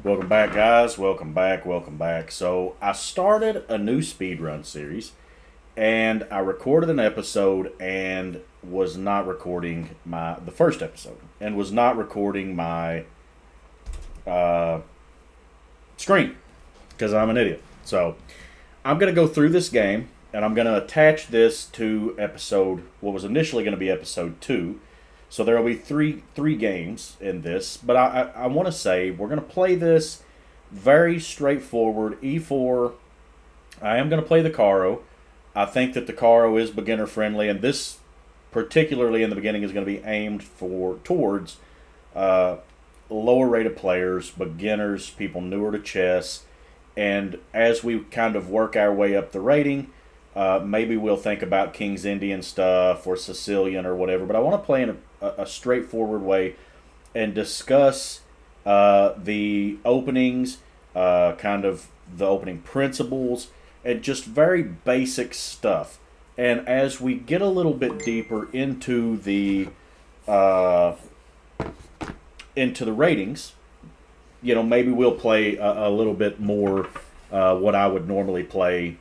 Welcome back, guys. Welcome back. Welcome back. So I started a new speedrun series, and I recorded an episode and was not recording the first episode, and was not recording my screen because I'm an idiot. So I'm gonna go through this game, and I'm gonna attach this to what was initially going to be episode 2. So there will be three games in this, but I want to say we're going to play this very straightforward. E4. I am going to play the Caro. I think that the Caro is beginner friendly, and this particularly in the beginning is going to be aimed towards lower rated players, beginners, people newer to chess, and as we kind of work our way up the rating. Maybe we'll think about King's Indian stuff or Sicilian or whatever. But I want to play in a straightforward way and discuss the openings, kind of the opening principles, and just very basic stuff. And as we get a little bit deeper into the ratings, maybe we'll play a little bit more what I would normally play,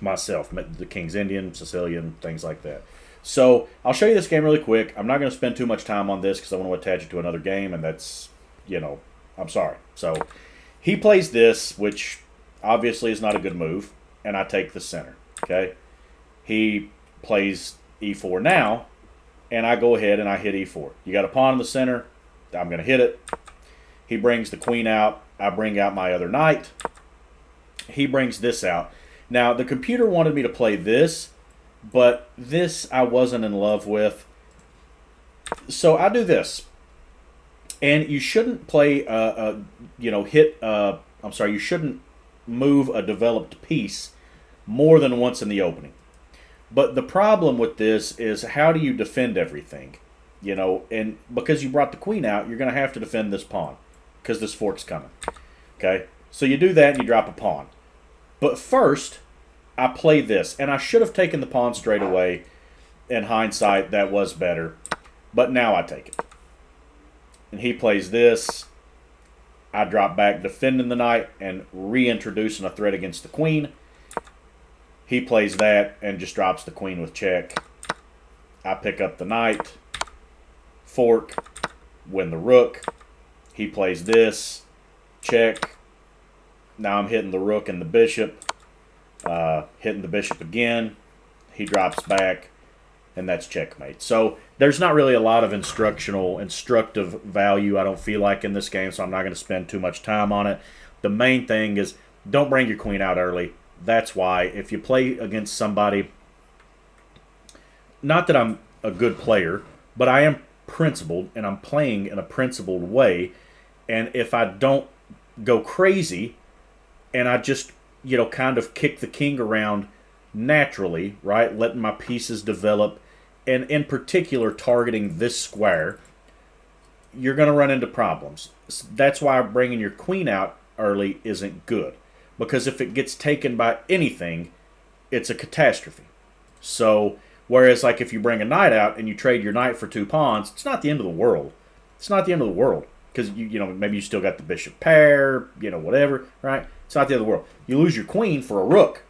myself, the King's Indian, Sicilian, things like that. So I'll show you this game really quick. I'm not going to spend too much time on this because I want to attach it to another game, and that's, I'm sorry. So he plays this, which obviously is not a good move, and I take the center, okay? He plays e4 now, and I go ahead and I hit e4. You got a pawn in the center. I'm going to hit it. He brings the queen out. I bring out my other knight. He brings this out. Now, the computer wanted me to play this, but this I wasn't in love with. So I do this. And you shouldn't play, you shouldn't move a developed piece more than once in the opening. But the problem with this is how do you defend everything? And because you brought the queen out, you're going to have to defend this pawn because this fork's coming. Okay? So you do that and you drop a pawn. But first, I play this. And I should have taken the pawn straight away. In hindsight, that was better. But now I take it. And he plays this. I drop back, defending the knight and reintroducing a threat against the queen. He plays that and just drops the queen with check. I pick up the knight. Fork. Win the rook. He plays this. Check. Now I'm hitting the rook and the bishop. Hitting the bishop again. He drops back. And that's checkmate. So there's not really a lot of instructive value, I don't feel like, in this game. So I'm not going to spend too much time on it. The main thing is don't bring your queen out early. That's why if you play against somebody, not that I'm a good player, but I am principled and I'm playing in a principled way. And if I don't go crazy and I just, kind of kick the king around naturally, right? Letting my pieces develop, and in particular targeting this square, you're going to run into problems. That's why bringing your queen out early isn't good. Because if it gets taken by anything, it's a catastrophe. So, whereas like if you bring a knight out and you trade your knight for 2 pawns, it's not the end of the world. It's not the end of the world. Because, maybe you still got the bishop pair, whatever, right? It's not the end of the world. You lose your queen for a rook.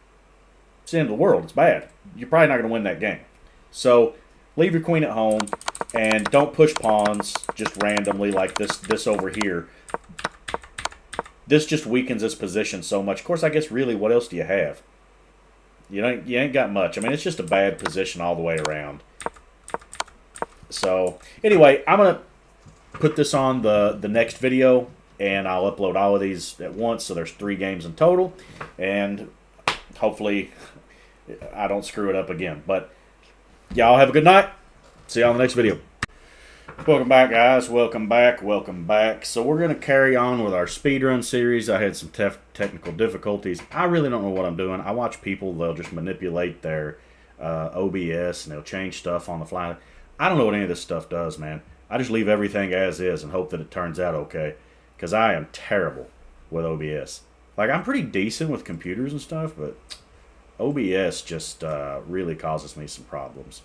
It's the end of the world. It's bad. You're probably not going to win that game. So, leave your queen at home and don't push pawns just randomly like this over here. This just weakens this position so much. Of course, I guess really what else do you have? You ain't got much. I mean, it's just a bad position all the way around. So, anyway, I'm going to put this on the next video, and I'll upload all of these at once, so there's 3 games in total, and hopefully I don't screw it up again. But y'all have a good night. See y'all in the next video. Welcome back, guys. Welcome back. Welcome back. So we're going to carry on with our speedrun series. I had some technical difficulties. I really don't know what I'm doing. I watch people, they'll just manipulate their OBS, and they'll change stuff on the fly. I don't know what any of this stuff does, man. I just leave everything as is and hope that it turns out okay. Because I am terrible with OBS. Like, I'm pretty decent with computers and stuff, but OBS just really causes me some problems.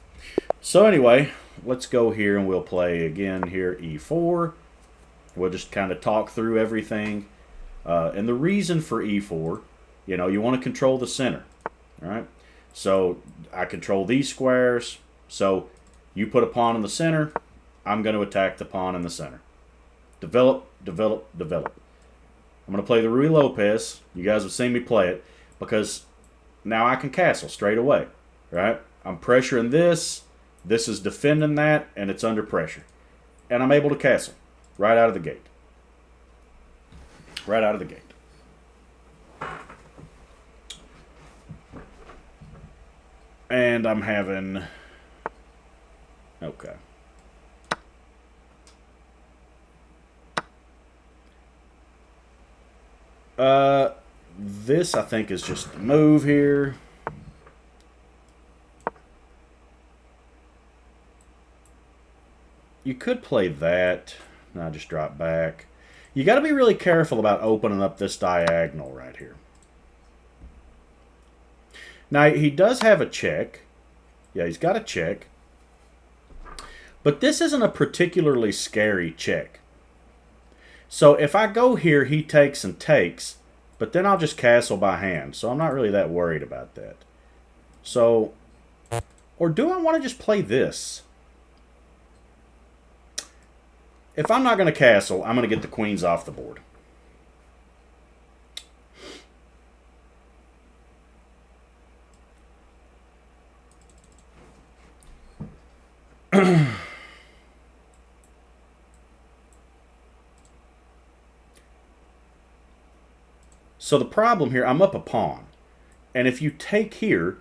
So anyway, let's go here and we'll play again here e4. We'll just kind of talk through everything. And the reason for e4, you want to control the center. All right. So I control these squares. So you put a pawn in the center. I'm going to attack the pawn in the center. Develop, develop, develop. I'm going to play the Ruy Lopez. You guys have seen me play it because now I can castle straight away. Right? I'm pressuring this. This is defending that, and it's under pressure. And I'm able to castle right out of the gate. Right out of the gate. And I'm having... Okay. This, I think, is just a move here. You could play that. Now just drop back. You got to be really careful about opening up this diagonal right here. Now, he does have a check. Yeah, he's got a check. But this isn't a particularly scary check. So if I go here, he takes and takes, but then I'll just castle by hand. So I'm not really that worried about that. So, or do I want to just play this? If I'm not going to castle, I'm going to get the queens off the board. So the problem here, I'm up a pawn. And if you take here,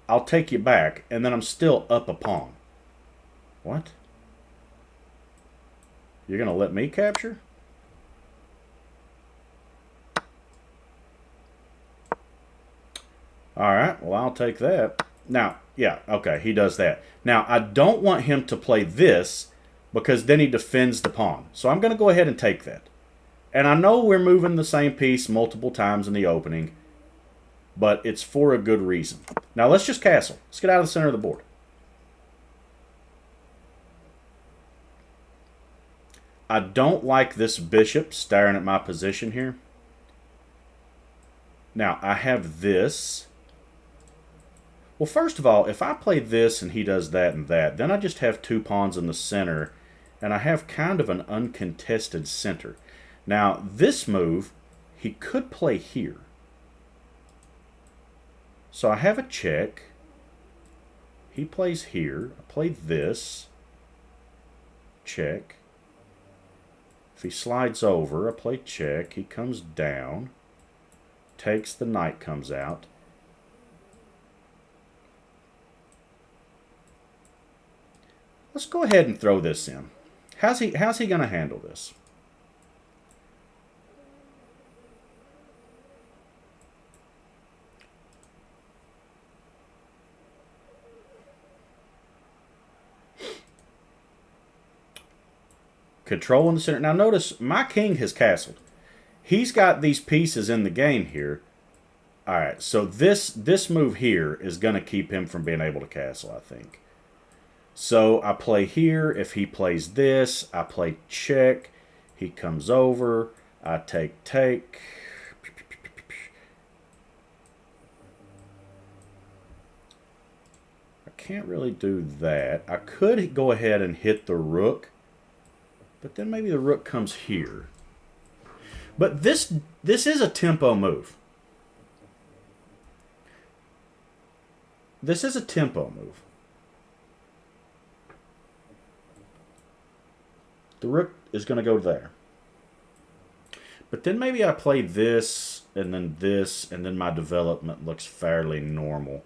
I'll take you back, and then I'm still up a pawn. What? You're going to let me capture? All right, well, I'll take that. Now, yeah, okay, he does that. Now, I don't want him to play this because then he defends the pawn. So I'm going to go ahead and take that. And I know we're moving the same piece multiple times in the opening, but it's for a good reason. Now, let's just castle. Let's get out of the center of the board. I don't like this bishop staring at my position here. Now, I have this. Well, first of all, if I play this and he does that and that, then I just have two pawns in the center, and I have kind of an uncontested center. Now, this move, he could play here. So I have a check. He plays here. I play this. Check. If he slides over, I play check. He comes down. Takes, the knight comes out. Let's go ahead and throw this in. How's he going to handle this? Control in the center. Now notice my king has castled. He's got these pieces in the game here. All right, so this move here is going to keep him from being able to castle, I think. So I play here. If he plays this, I play check. He comes over. I take. I can't really do that. I could go ahead and hit the rook. But then maybe the rook comes here. But this is a tempo move. This is a tempo move. The rook is going to go there. But then maybe I play this, and then my development looks fairly normal.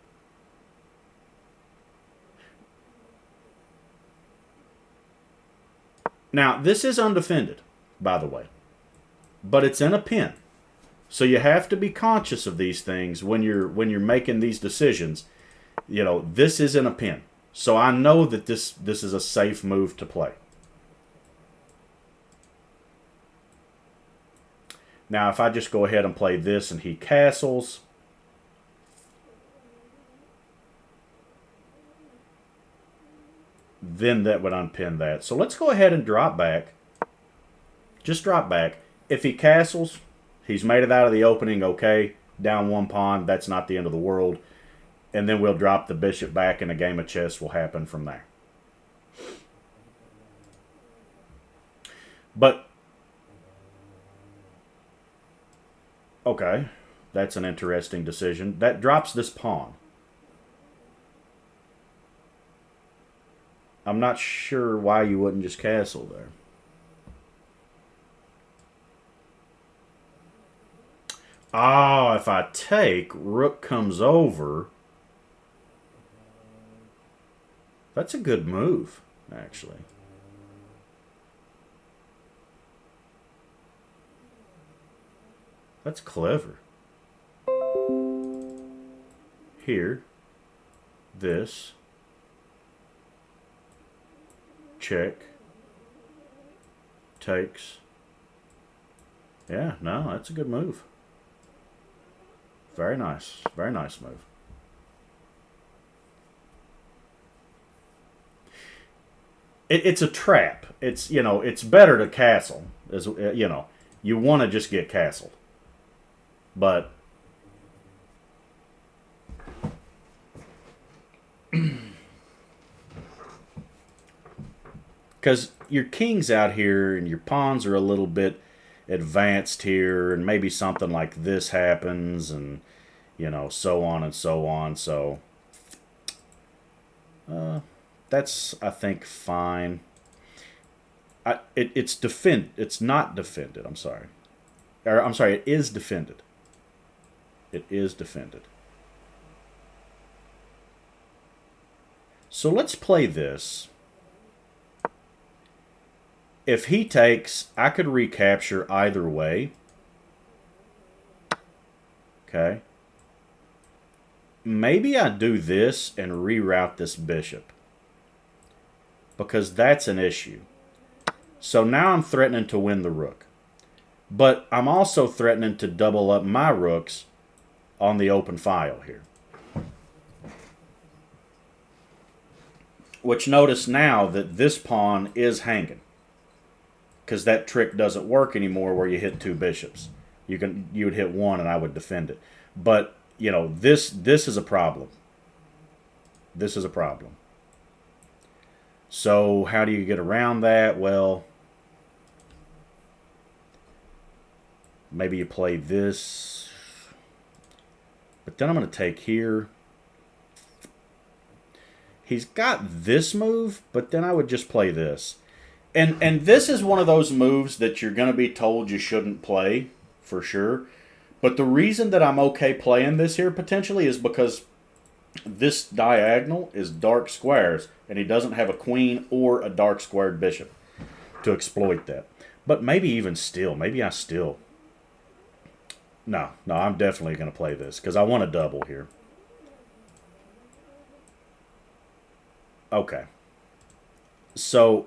Now, this is undefended, by the way, but it's in a pin. So you have to be conscious of these things when you're making these decisions. You know, this is in a pin. So I know that this is a safe move to play. Now, if I just go ahead and play this and he castles, then that would unpin that. So let's go ahead and drop back. Just drop back. If he castles, he's made it out of the opening, okay. Down one pawn, that's not the end of the world. And then we'll drop the bishop back and a game of chess will happen from there. But, okay, that's an interesting decision. That drops this pawn. I'm not sure why you wouldn't just castle there. Oh, if I take, rook comes over. That's a good move, actually. That's clever. Here. This. Check. Takes. Yeah, no, that's a good move. Very nice. Very nice move. It's a trap. It's, you know, it's better to castle. As, you know, you want to just get castled. But because your king's out here and your pawns are a little bit advanced here, and maybe something like this happens, and you know, so on and so on. So that's, I think, fine. It's not defended. I'm sorry. I'm sorry. It is defended. It is defended. So let's play this. If he takes, I could recapture either way. Okay. Maybe I do this and reroute this bishop, because that's an issue. So now I'm threatening to win the rook. But I'm also threatening to double up my rooks on the open file here. Which, notice now that this pawn is hanging, because that trick doesn't work anymore where you hit two bishops. You would hit one and I would defend it. But, you know, this is a problem. This is a problem. So how do you get around that? Well, maybe you play this. But then I'm going to take here. He's got this move, but then I would just play this. And this is one of those moves that you're going to be told you shouldn't play, for sure. But the reason that I'm okay playing this here potentially is because this diagonal is dark squares, and he doesn't have a queen or a dark squared bishop to exploit that. But maybe even still, maybe I still... No, I'm definitely going to play this because I want a double here. Okay. So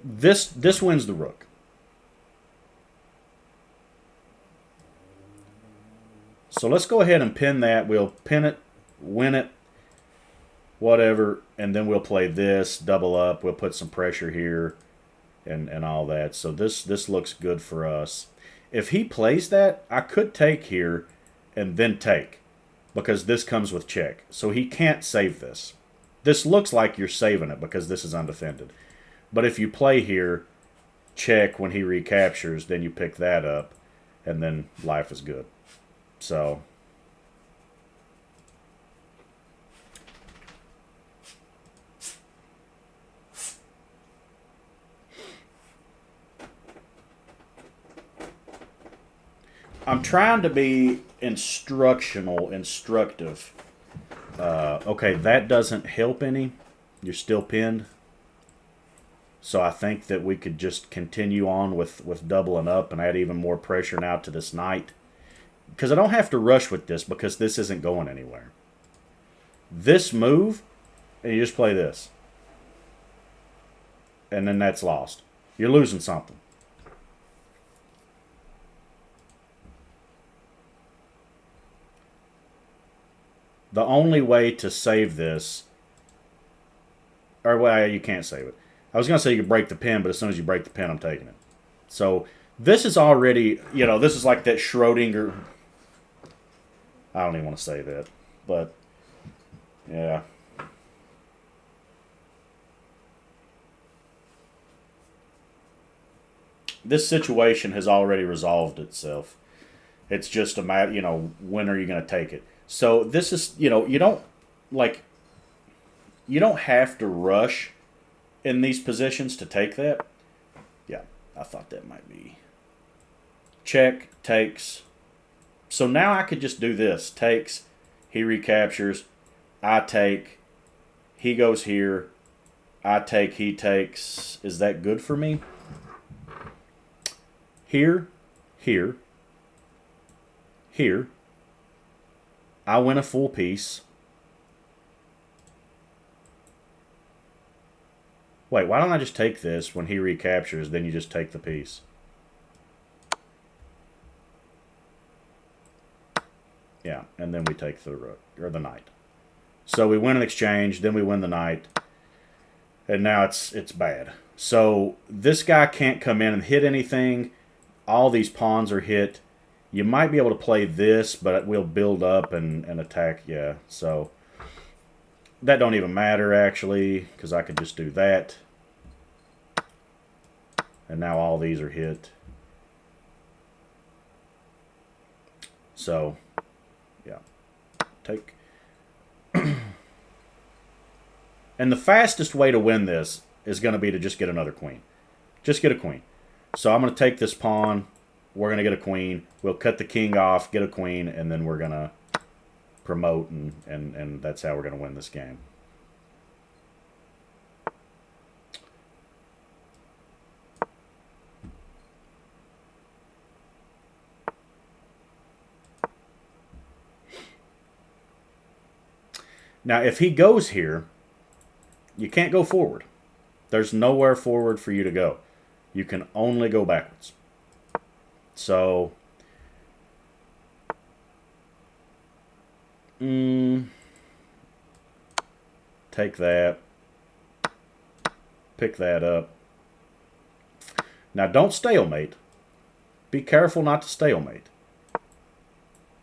this wins the rook. So let's go ahead and pin that. We'll pin it, win it, whatever, and then we'll play this, double up. We'll put some pressure here and all that. So this looks good for us. If he plays that, I could take here and then take, because this comes with check. So he can't save this. This looks like you're saving it because this is undefended. But if you play here, check when he recaptures, then you pick that up, and then life is good. So I'm trying to be instructive. Okay, that doesn't help any. You're still pinned. So I think that we could just continue on with doubling up and add even more pressure now to this knight. Because I don't have to rush with this because this isn't going anywhere. This move, and you just play this. And then that's lost. You're losing something. The only way to save this, or well, you can't save it. I was going to say you could break the pin, but as soon as you break the pin, I'm taking it. So this is already, you know, this is like that Schrodinger. I don't even want to say that, but yeah. This situation has already resolved itself. It's just a matter, you know, when are you going to take it? So this is, you know, like, you don't have to rush in these positions to take that. Yeah, I thought that might be. Check, takes. So now I could just do this. Takes, he recaptures, I take, he goes here, I take, he takes. Is that good for me? Here, here, here. I win a full piece. Wait, why don't I just take this when he recaptures, then you just take the piece? Yeah, and then we take the rook, or the knight. So we win an exchange, then we win the knight, and now it's bad. So this guy can't come in and hit anything. All these pawns are hit. You might be able to play this, but it will build up and attack. Yeah, so that don't even matter, actually, because I could just do that. And now all these are hit. So, yeah. Take. And the fastest way to win this is going to be to just get another queen. Just get a queen. So I'm going to take this pawn. We're going to get a queen. We'll cut the king off, get a queen, and then we're going to promote, and that's how we're going to win this game. Now, if he goes here, you can't go forward. There's nowhere forward for you to go. You can only go backwards. So, take that. Pick that up. Now, don't stalemate. Be careful not to stalemate.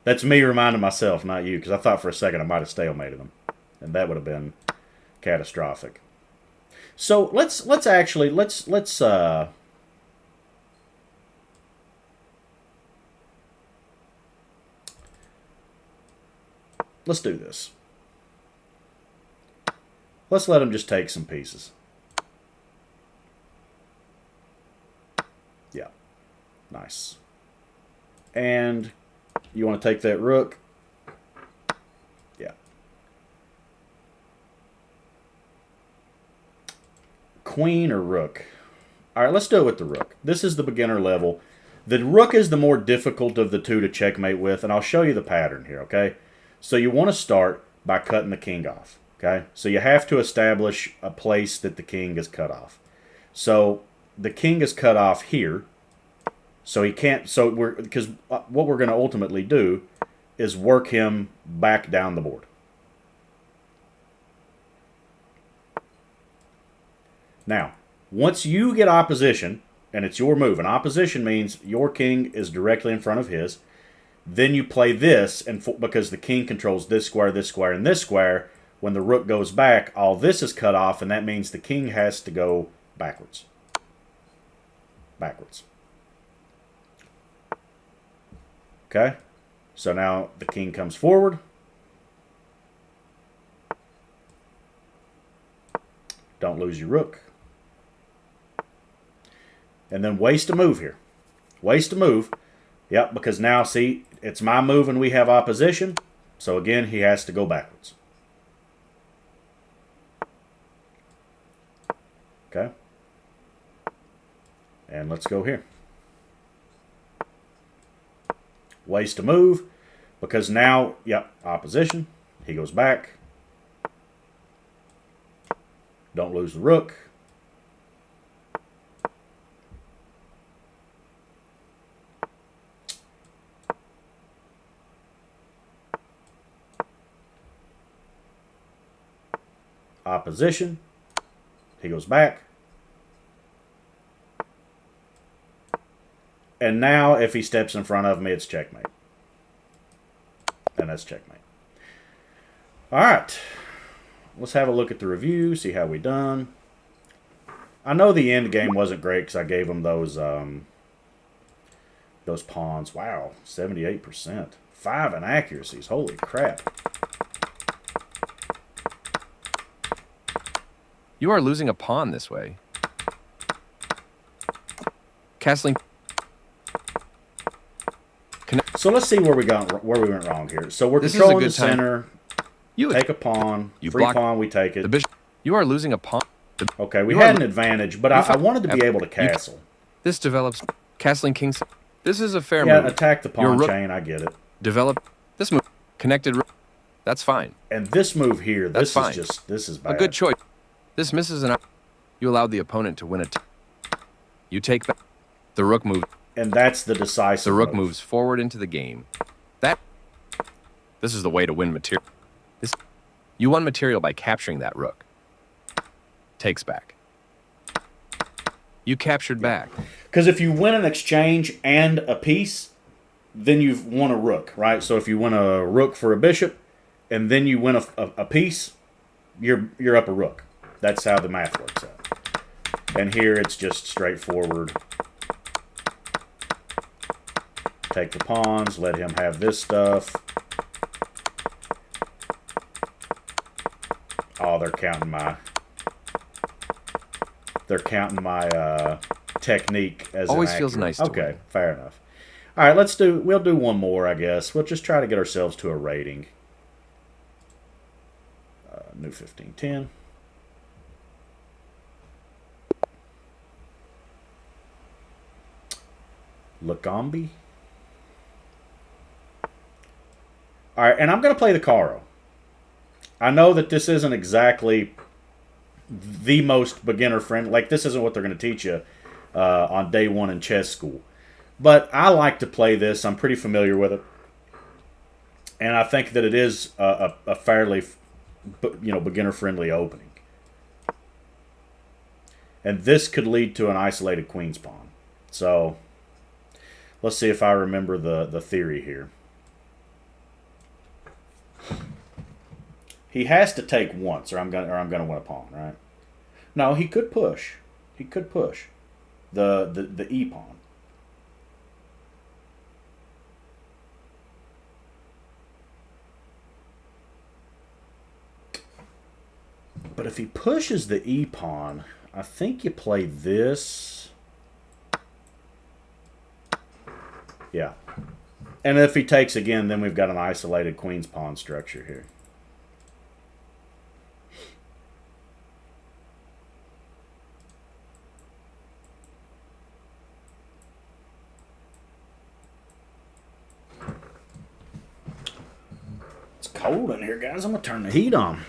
That's me reminding myself, not you, because I thought for a second I might have stalemated them, and that would have been catastrophic. So let's do this. Let's let him just take some pieces. Yeah, nice. And you want to take that rook? Yeah. Queen or rook? All right, let's do it with the rook. This is the beginner level. The rook is the more difficult of the two to checkmate with, and I'll show you the pattern here, okay? So you want to start by cutting the king off, okay? So you have to establish a place that the king is cut off. So the king is cut off here. So he can't, because what we're going to ultimately do is work him back down the board. Now, once you get opposition, and it's your move, and opposition means your king is directly in front of his, then you play this, and because the king controls this square, and this square, when the rook goes back, all this is cut off, and that means the king has to go backwards. Backwards. Okay, so now the king comes forward. Don't lose your rook. And then waste a move here. Waste a move. Yep, because now, see, it's my move and we have opposition. So again, he has to go backwards. Okay. And let's go here. Waste a move, because now, yep, opposition. He goes back. Don't lose the rook. Opposition. He goes back. And now if he steps in front of me, it's checkmate. And that's checkmate. All right. Let's have a look at the review, see how we done. I know the end game wasn't great because I gave him those pawns. Wow, 78%. 5 inaccuracies. Holy crap. You are losing a pawn this way. Castling. So let's see where we went wrong here. So we're controlling the center. You take a pawn. Free pawn, we take it. The bishop. You are losing a pawn. Okay, we had an advantage, but I wanted to be able to castle. This develops castling king. This is a fair move. Yeah, attack the pawn chain, I get it. Develop this move. Connected. That's fine. And this move here, this is bad. A good choice. This misses an. You allowed the opponent to win it. You take back. The rook move. And that's the decisive The rook moves forward into the game. This is the way to win material. You won material by capturing that rook. Takes back. You captured back. Because if you win an exchange and a piece, then you've won a rook, right? So if you win a rook for a bishop, and then you win a piece, you're up a rook. That's how the math works out. And here it's just straightforward. Take the pawns, let him have this stuff. Oh, they're counting my technique as always feels nice. Okay, fair enough. All right, we'll do one more, I guess. We'll just try to get ourselves to a rating. New 1510. Lagombi. All right, and I'm going to play the Caro. I know that this isn't exactly the most beginner-friendly. Like, this isn't what they're going to teach you on day one in chess school. But I like to play this. I'm pretty familiar with it. And I think that it is a fairly, beginner-friendly opening. And this could lead to an isolated queen's pawn. So, let's see if I remember the theory here. He has to take once, or I'm gonna win a pawn, right? No, he could push. He could push the e pawn. But if he pushes the e pawn, I think you play this. Yeah. And if he takes again, then we've got an isolated queen's pawn structure here. It's cold in here, guys. I'm going to turn the heat on.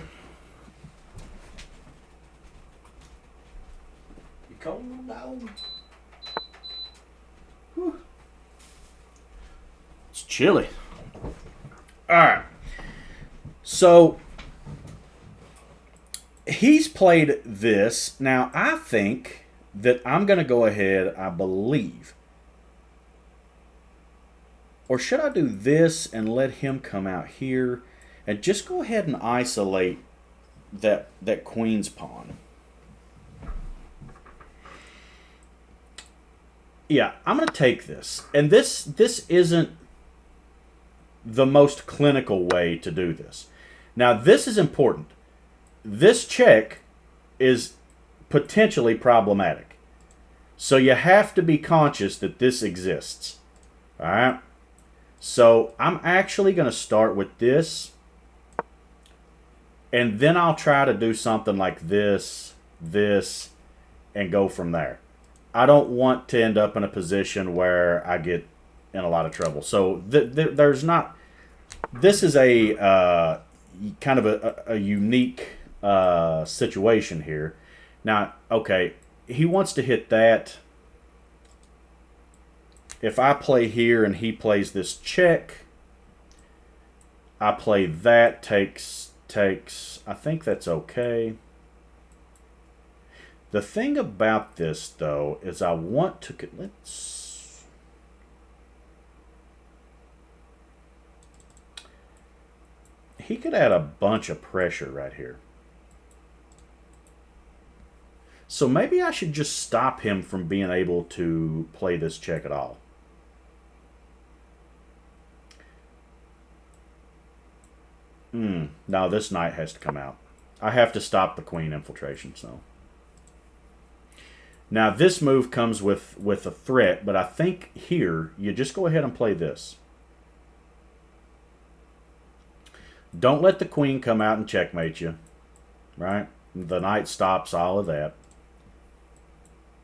You cold, dog? Whew. It's chilly. All right. So he's played this. Now, I think that I'm going to go ahead, I believe. Or should I do this and let him come out here and just go ahead and isolate that queen's pawn? Yeah, I'm going to take this. And this isn't the most clinical way to do this. Now, this is important. This check is potentially problematic. So you have to be conscious that this exists. All right? So I'm actually going to start with this. And then I'll try to do something like this, and go from there. I don't want to end up in a position where I get in a lot of trouble. So there's not... This is a kind of a unique situation here. Now, okay, he wants to hit that. If I play here and he plays this check, I play that, takes. I think that's okay. The thing about this, though, is I want to... he could add a bunch of pressure right here. So maybe I should just stop him from being able to play this check at all. Now this knight has to come out. I have to stop the queen infiltration, so. Now this move comes with a threat, but I think here you just go ahead and play this. Don't let the queen come out and checkmate you, right? The knight stops all of that.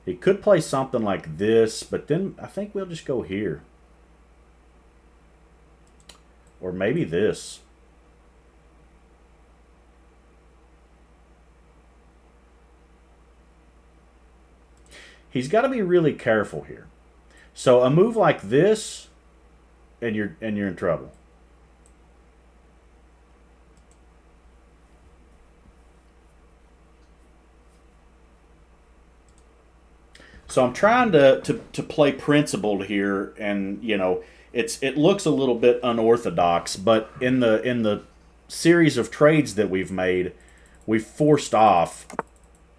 He could play something like this, but then I think we'll just go here. Or maybe this. He's got to be really careful here. So a move like this, and you're in trouble. So I'm trying to play principled here, and you know it looks a little bit unorthodox, but in the series of trades that we've made, we've forced off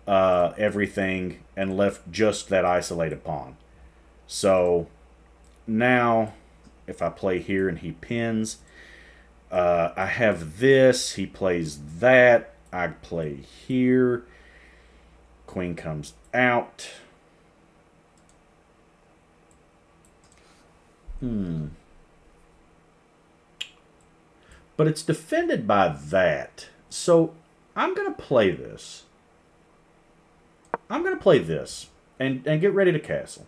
everything and left just that isolated pawn. So now if I play here and he pins, I have this, he plays that, I play here, queen comes out. But it's defended by that. So I'm going to play this. I'm going to play this and get ready to castle.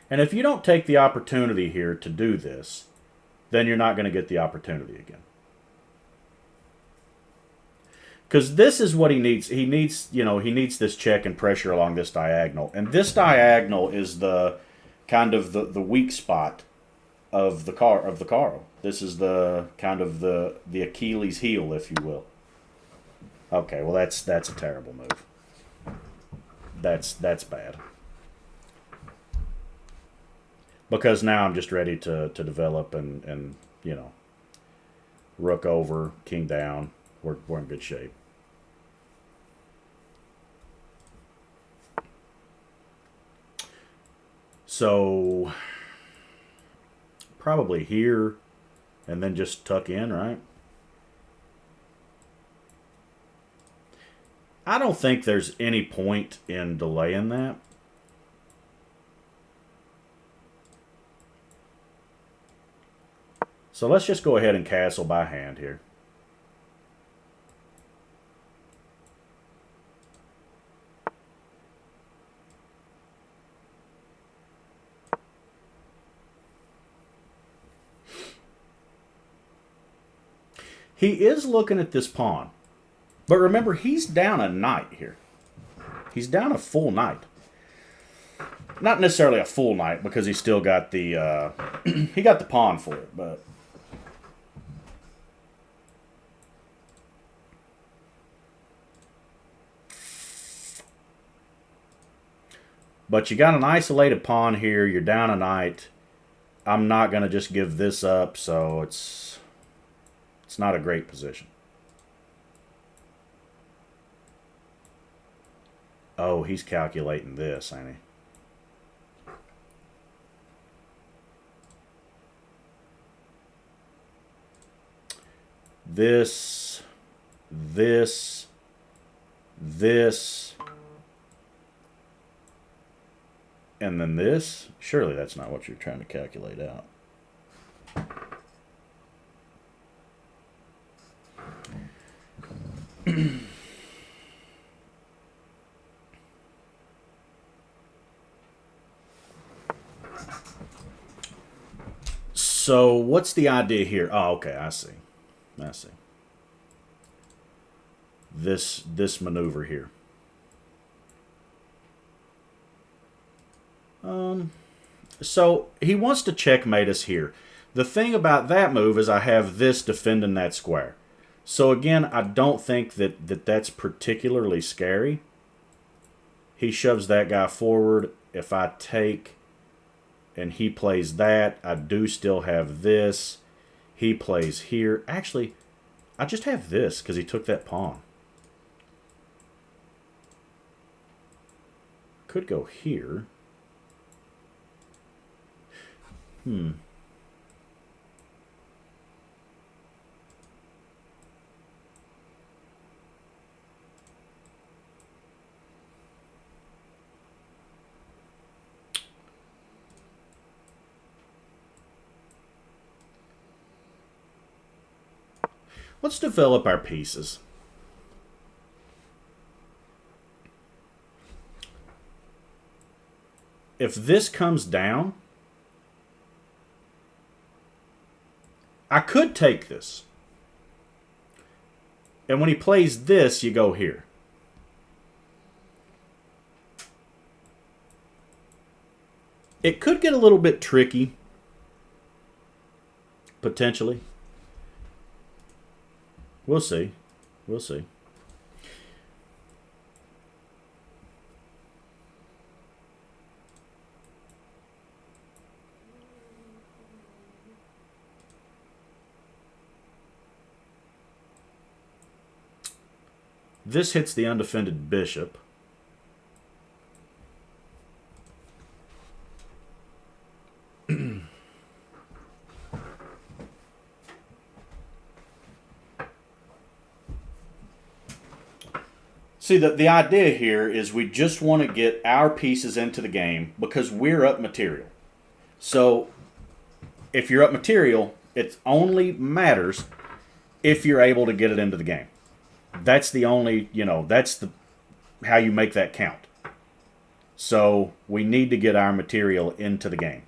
And if you don't take the opportunity here to do this, then you're not going to get the opportunity again. Because this is what he needs. He needs this check and pressure along this diagonal. And this diagonal is the kind of the weak spot of the Caro. This is the kind of the Achilles heel, if you will. Okay, well that's a terrible move. That's bad. Because now I'm just ready to develop and you know, rook over, king down. We're in good shape. So probably here and then just tuck in, right? I don't think there's any point in delaying that. So let's just go ahead and castle by hand here. He is looking at this pawn. But remember, he's down a knight here. He's down a full knight. Not necessarily a full knight, because he's still got the he got the pawn for it, but you got an isolated pawn here. You're down a knight. I'm not going to just give this up, so it's not a great position. Oh, he's calculating this, ain't he? This, and then this? Surely that's not what you're trying to calculate out. So what's the idea here? Oh, okay, I see. This maneuver here. So he wants to checkmate us here. The thing about that move is I have this defending that square. So again, I don't think that's particularly scary. He shoves that guy forward. If I take and he plays that, I do still have this. He plays here. Actually, I just have this because he took that pawn. Could go here. Let's develop our pieces. If this comes down, I could take this. And when he plays this, you go here. It could get a little bit tricky, potentially. We'll see. We'll see. This hits the undefended bishop. See, the idea here is we just want to get our pieces into the game because we're up material. So if you're up material, it only matters if you're able to get it into the game. That's the only, that's how you make that count. So we need to get our material into the game.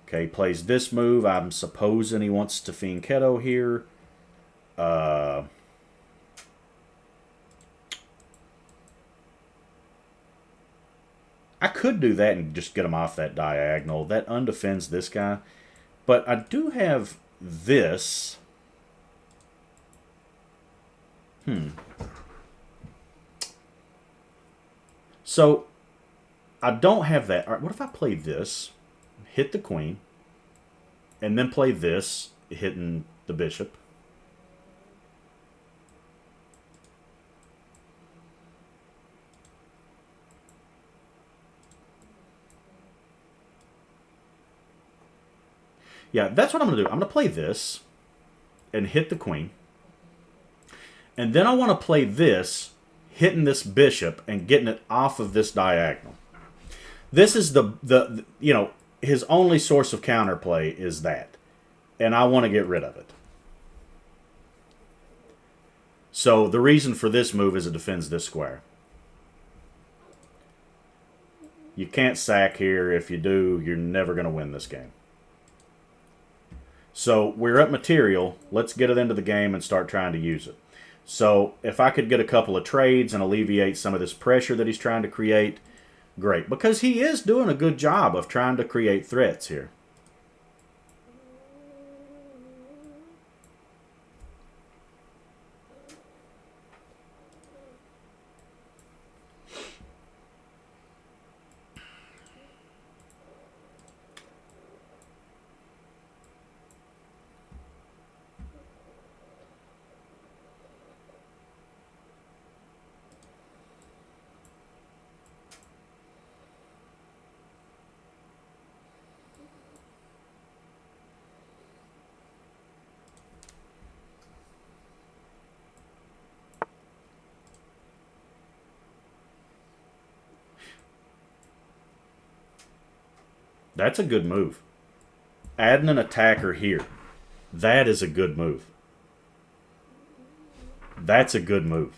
Okay, plays this move. I'm supposing he wants to fianchetto here. I could do that and just get him off that diagonal. That undefends this guy. But I do have this. So, I don't have that. All right, what if I play this, hit the queen, and then play this, hitting the bishop? Yeah, that's what I'm going to do. I'm going to play this and hit the queen. And then I want to play this, hitting this bishop and getting it off of this diagonal. This is the his only source of counterplay is that. And I want to get rid of it. So the reason for this move is it defends this square. You can't sack here. If you do, you're never going to win this game. So we're up material. Let's get it into the game and start trying to use it. So if I could get a couple of trades and alleviate some of this pressure that he's trying to create, great. Because he is doing a good job of trying to create threats here. That's a good move. Adding an attacker here. That is a good move. That's a good move.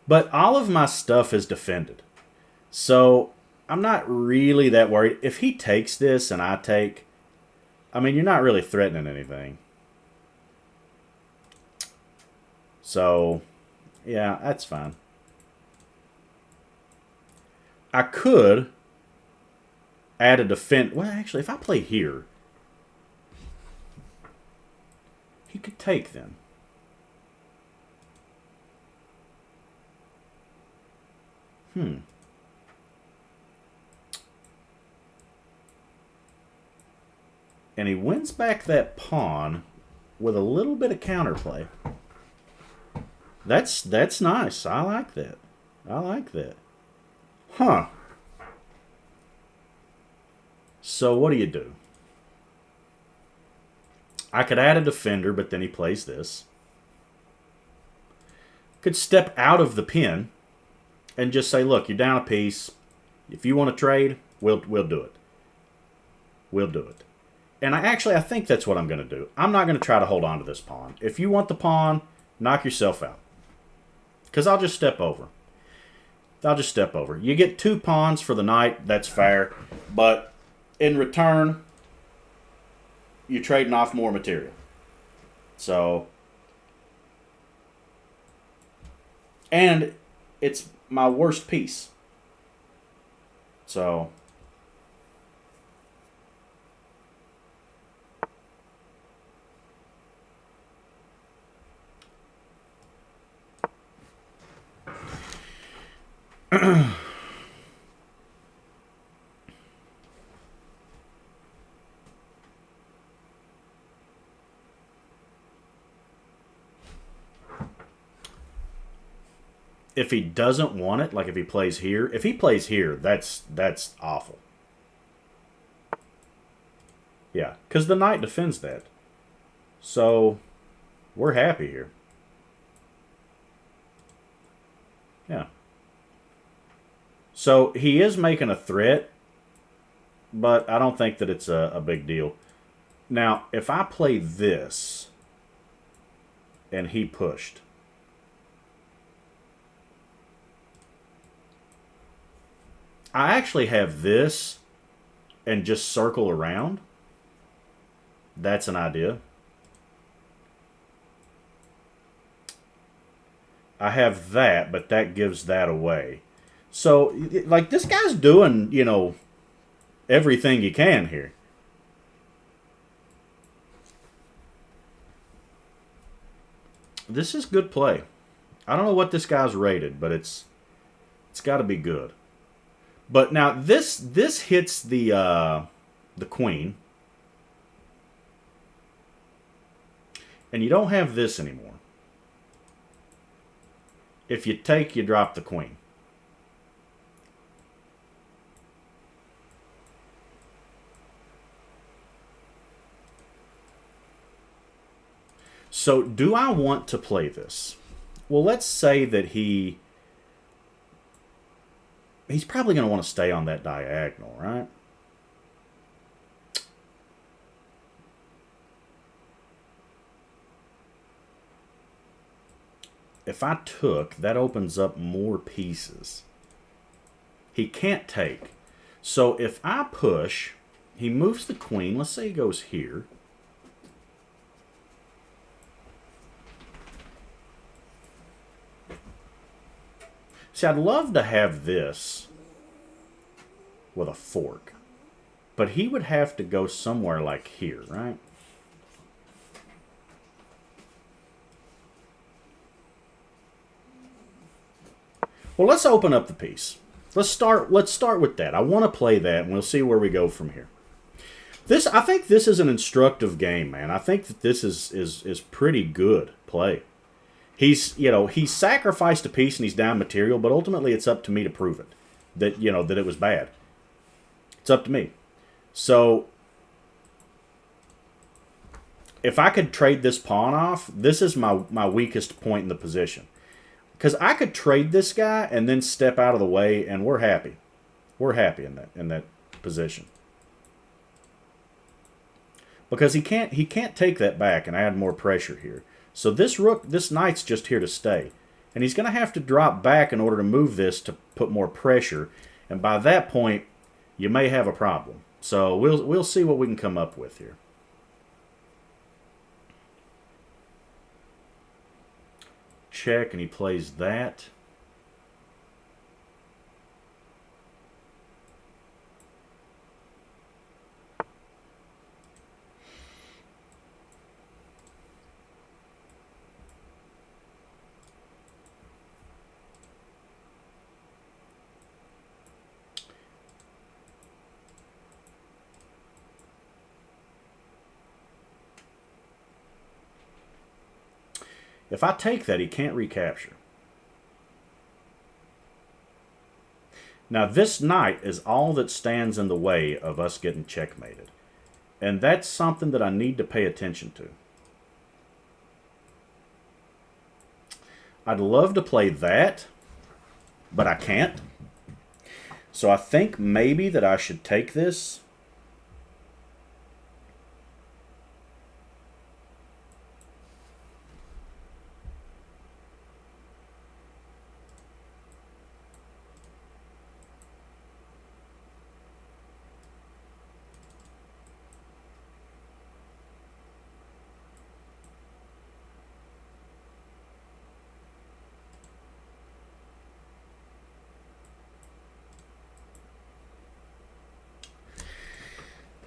But all of my stuff is defended. So I'm not really that worried. If he takes this and I take, I mean, you're not really threatening anything. So, yeah, that's fine. I could add a defense. Well, actually, if I play here, he could take then. And he wins back that pawn with a little bit of counterplay. That's nice. I like that. I like that. Huh. So what do you do? I could add a defender, but then he plays this. Could step out of the pin and just say, look, you're down a piece. If you want to trade, we'll do it. We'll do it. And I think that's what I'm going to do. I'm not going to try to hold on to this pawn. If you want the pawn, knock yourself out. Because I'll just step over. I'll just step over. You get 2 pawns for the knight. That's fair. But in return, you're trading off more material. So, and it's my worst piece. So, if he doesn't want it, like if he plays here, that's awful. Yeah, because the knight defends that. So, we're happy here. Yeah. So, he is making a threat, but I don't think that it's a big deal. Now, if I play this, and he pushed, I actually have this and just circle around. That's an idea. I have that, but that gives that away. So, like, this guy's doing, everything he can here. This is good play. I don't know what this guy's rated, but it's got to be good. But now this hits the queen, and you don't have this anymore. If you take, you drop the queen. So do I want to play this? Well, let's say that he's probably going to want to stay on that diagonal, right? If I took, that opens up more pieces. He can't take. So if I push, he moves the queen. Let's say he goes here. See, I'd love to have this with a fork. But he would have to go somewhere like here, right? Well, let's open up the piece. Let's start with that. I want to play that, and we'll see where we go from here. I think this is an instructive game, man. I think that this is pretty good play. He's sacrificed a piece and he's down material, but ultimately it's up to me to prove it. That it was bad. It's up to me. So if I could trade this pawn off, this is my weakest point in the position. Because I could trade this guy and then step out of the way, and we're happy. We're happy in that position. Because he can't take that back and add more pressure here. So this knight's just here to stay. And he's going to have to drop back in order to move this to put more pressure. And by that point, you may have a problem. So we'll see what we can come up with here. Check, and he plays that. If I take that, he can't recapture. Now, this knight is all that stands in the way of us getting checkmated. And that's something that I need to pay attention to. I'd love to play that, but I can't. So I think maybe that I should take this.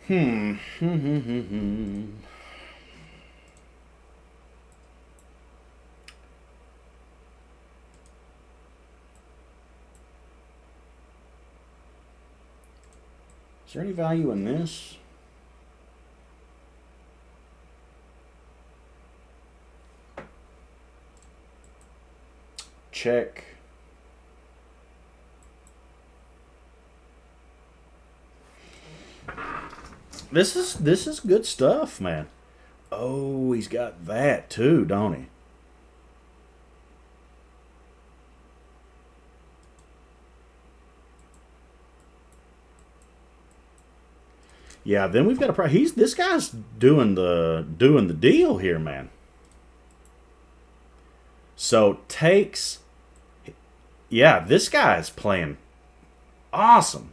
Is there any value in this? Check. This is good stuff, man. Oh, he's got that too, don't he? Yeah, then we've got a this guy's doing the deal here, man. So takes. Yeah, this guy's playing awesome.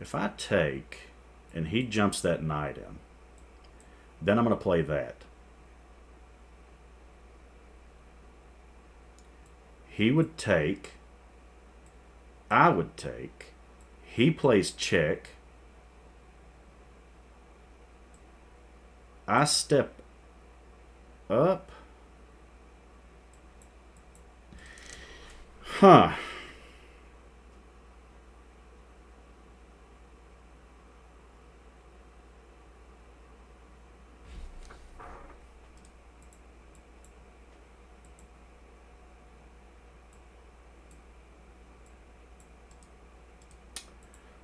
If I take and he jumps that knight in, then I'm going to play that. He would take. I would take. He plays check. I step up. Huh.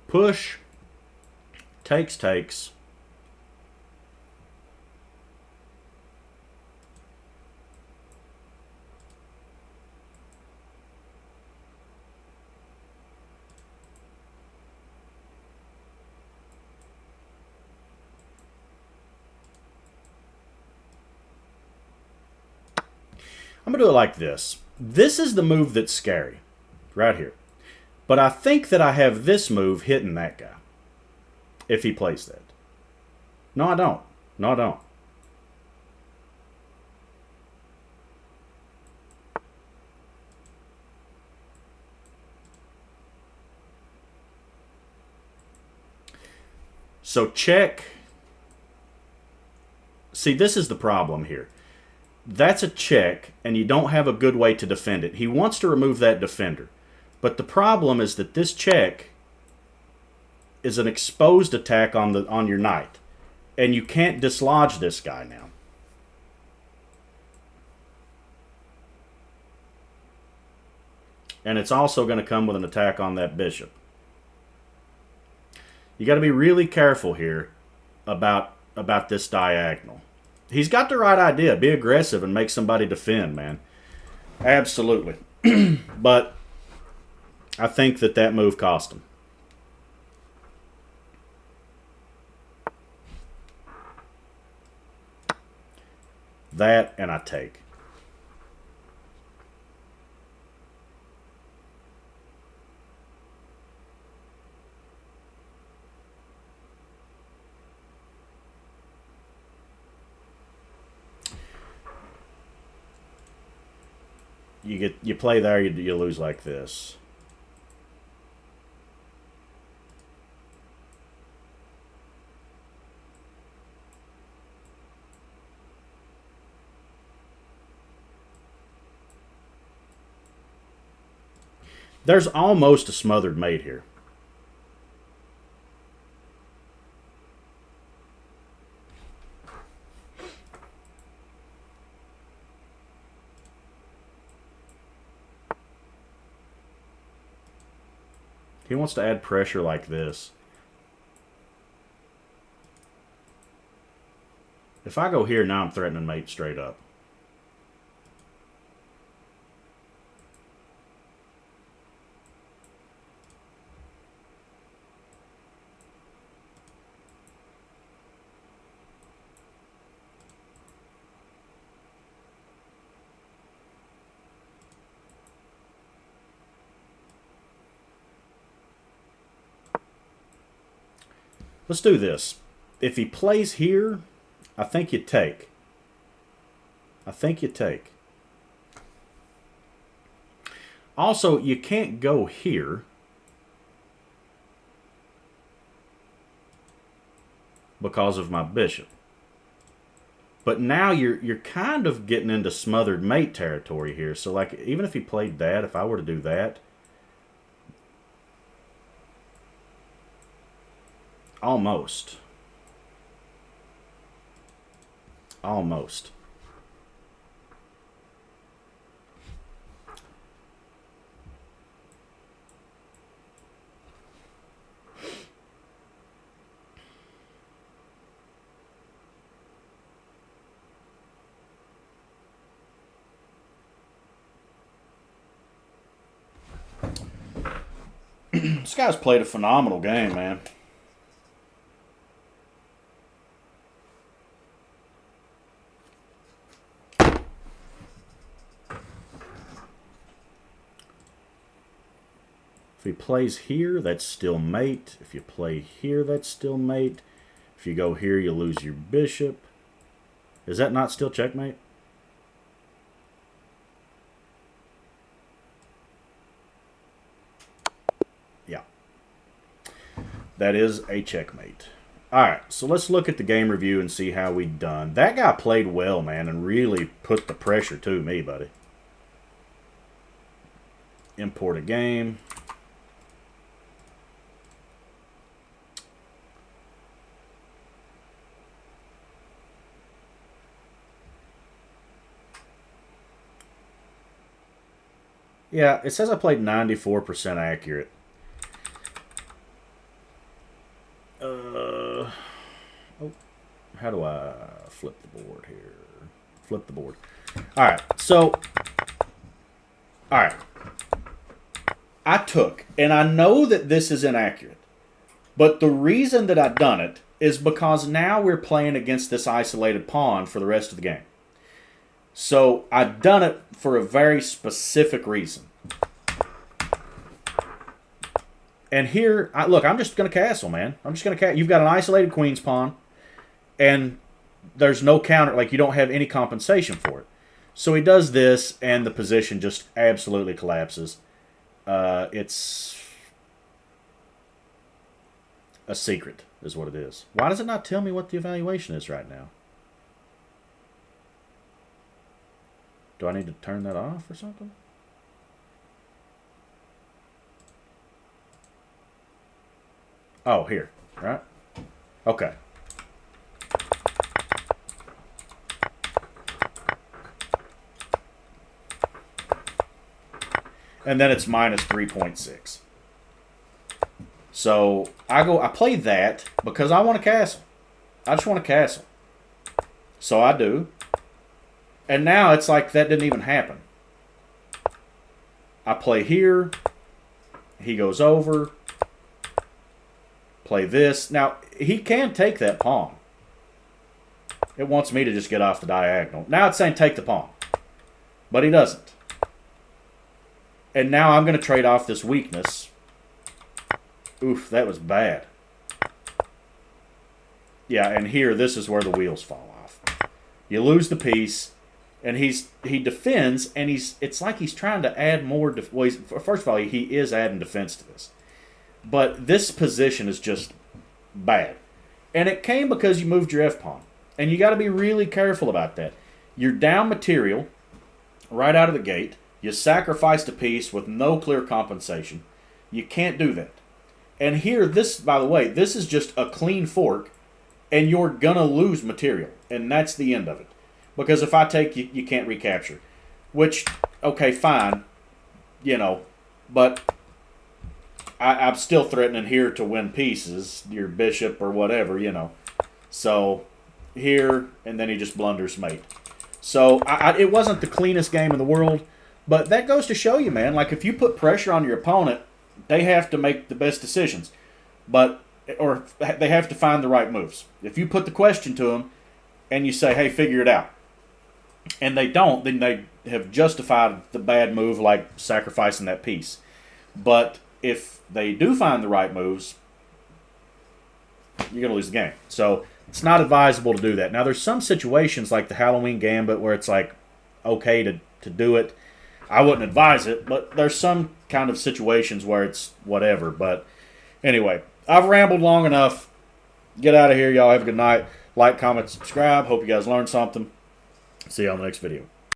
Push. Takes. I'm going to do it like this. This is the move that's scary. Right here. But I think that I have this move hitting that guy. If he plays that. No, I don't. No, I don't. So check. See, this is the problem here. That's a check, and you don't have a good way to defend it. He wants to remove that defender. But the problem is that this check is an exposed attack on your knight. And you can't dislodge this guy now. And it's also going to come with an attack on that bishop. You got to be really careful here about this diagonal. He's got the right idea. Be aggressive and make somebody defend, man. Absolutely. But I think that move cost him. That, and I take. You play there, you lose like this. There's almost a smothered mate here. He wants to add pressure like this. If I go here, now I'm threatening mate straight up. Let's do this. If he plays here, I think you take. I think you take. Also, you can't go here because of my bishop. But now you're kind of getting into smothered mate territory here. So like even if he played that, if I were to do that, almost. Almost. This guy's played a phenomenal game, man. If he plays here, that's still mate. If you play here, that's still mate. If you go here, you lose your bishop. Is that not still checkmate? Yeah. That is a checkmate. Alright, so let's look at the game review and see how we done. That guy played well, man, and really put the pressure to me, buddy. Import a game. Yeah, it says I played 94% accurate. Oh, how do I flip the board here? Flip the board. All right, so, all right. I took, and I know that this is inaccurate, but the reason that I've done it is because now we're playing against this isolated pawn for the rest of the game. So I've done it for a very specific reason. And here, look, I'm just going to castle, man. I'm just going to castle. You've got an isolated queen's pawn, and there's no counter. Like, you don't have any compensation for it. So he does this, and the position just absolutely collapses. It's a secret, is what it is. Why does it not tell me what the evaluation is right now? Do I need to turn that off or something? Oh, here, right? Okay. And then it's minus 3.6. So I play that because I want to castle. I just want to castle. So I do. And now it's like that didn't even happen. I play here. He goes over. Play this. Now, he can take that pawn. It wants me to just get off the diagonal. Now it's saying take the pawn. But he doesn't. And now I'm going to trade off this weakness. Oof, that was bad. Yeah, and here, this is where the wheels fall off. You lose the piece. And he defends, and it's like he's trying to add more. Well, first of all, he is adding defense to this, but this position is just bad, and it came because you moved your f pawn, and you got to be really careful about that. You're down material right out of the gate. You sacrificed a piece with no clear compensation. You can't do that. And here, this, by the way, this is just a clean fork, and you're going to lose material. And that's the end of it. Because if I take you, you can't recapture. Which, okay, fine, you know, but I'm still threatening here to win pieces, your bishop or whatever, you know. So here, and then he just blunders mate. So it wasn't the cleanest game in the world, but that goes to show you, man, like if you put pressure on your opponent, they have to make the best decisions, or they have to find the right moves. If you put the question to them and you say, hey, figure it out, and they don't, then they have justified the bad move, like sacrificing that piece. But if they do find the right moves, you're going to lose the game. So it's not advisable to do that. Now, there's some situations like the Halloween Gambit where it's like okay to do it. I wouldn't advise it, but there's some kind of situations where it's whatever. But anyway, I've rambled long enough. Get out of here, y'all. Have a good night. Like, comment, subscribe. Hope you guys learned something. See you on the next video.